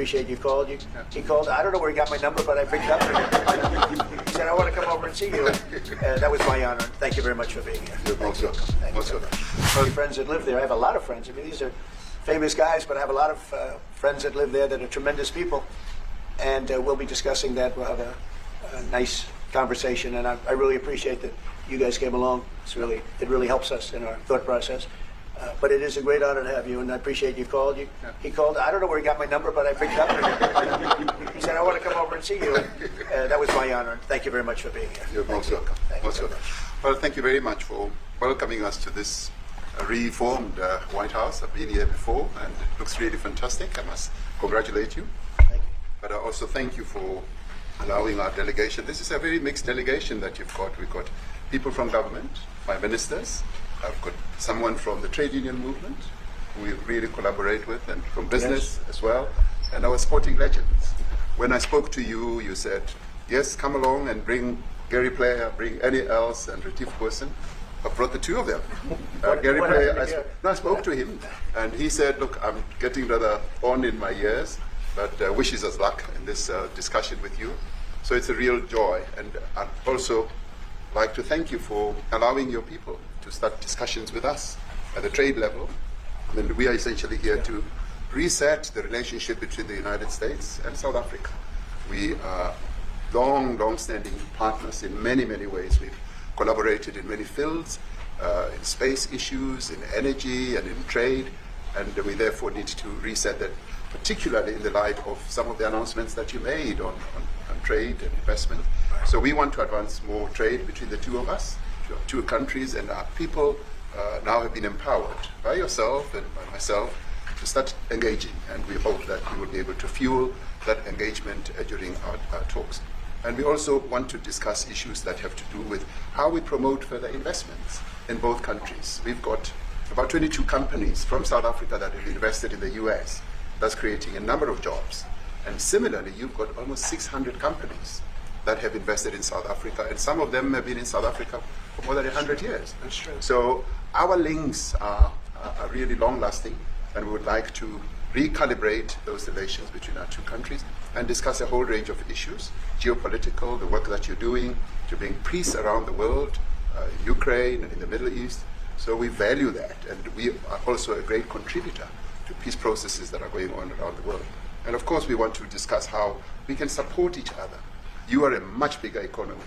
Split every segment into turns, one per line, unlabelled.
Appreciate you called. He called. I don't know where he got my number, but I picked up. He said, I want to come over and see you. That was my honor. Thank you very much for being here.
You're most welcome.
Thank you very much. My friends that live there. I have a lot of friends. I mean, these are famous guys, but I have a lot of friends that live there that are tremendous people. And we'll be discussing that. We'll have a nice conversation. And I really appreciate that you guys came along. It really helps us in our thought process. But it is a great honor to have you, and I appreciate you called. He called. I don't know where he got my number, but I picked up. He said, I want to come over and see you. That was my honor. Thank you very much for being here.
You're most welcome. Most welcome. Well, thank you very much for welcoming us to this reformed White House. I've been here before, and it looks really fantastic. I must congratulate you.
Thank you.
But I also thank you for allowing our delegation. This is a very mixed delegation that you've got. We've got people from government, my ministers. I've got someone from the trade union movement who we really collaborate with, and from business as well, and our sporting legends. When I spoke to you, you said, yes, come along and bring Gary Player, bring Annie Else, and Retief Person. I brought the two of them. Gary Player, I spoke to him, and he said, look, I'm getting rather on in my years, but wishes us luck in this discussion with you. So it's a real joy, and I'd also like to thank you for allowing your people to start discussions with us at the trade level. I mean, we are essentially here to reset the relationship between the United States and South Africa. We are long-standing partners in many ways. We've collaborated in many fields, in space issues, in energy, and in trade, and we therefore need to reset that, particularly in the light of some of the announcements that you made on trade and investment. So we want to advance more trade between the two of us, two countries, and our people now have been empowered by yourself and by myself to start engaging, and we hope that we will be able to fuel that engagement during our talks. And we also want to discuss issues that have to do with how we promote further investments in both countries. We've got about 22 companies from South Africa that have invested in the US. That's creating a number of jobs. And similarly, you've got almost 600 companies that have invested in South Africa, and some of them have been in South Africa for more than 100 years.
That's true.
So our links are really long-lasting, and we would like to recalibrate those relations between our two countries and discuss a whole range of issues, geopolitical, the work that you're doing to bring peace around the world, in Ukraine and in the Middle East. So we value that, and we are also a great contributor to peace processes that are going on around the world. And of course, we want to discuss how we can support each other. You are a much bigger economy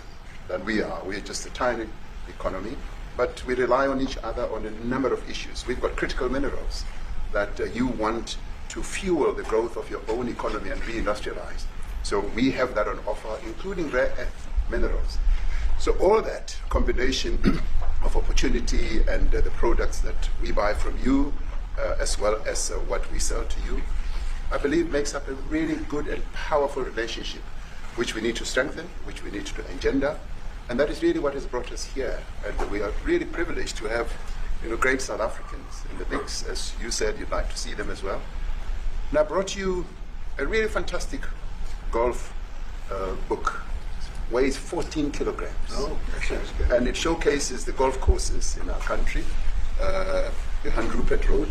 than we are. We're just a tiny economy, but we rely on each other on a number of issues. We've got critical minerals that you want to fuel the growth of your own economy and reindustrialize. So we have that on offer, including rare earth minerals. So all that combination of opportunity and the products that we buy from you, as well as what we sell to you, I believe makes up a really good and powerful relationship, which we need to strengthen, which we need to engender, and that is really what has brought us here. And we are really privileged to have, great South Africans in the mix. As you said, you'd like to see them as well. And I brought you a really fantastic golf book. It weighs 14 kilograms.
Oh, that sounds good.
And it showcases the golf courses in our country, the 100 Rupert Road.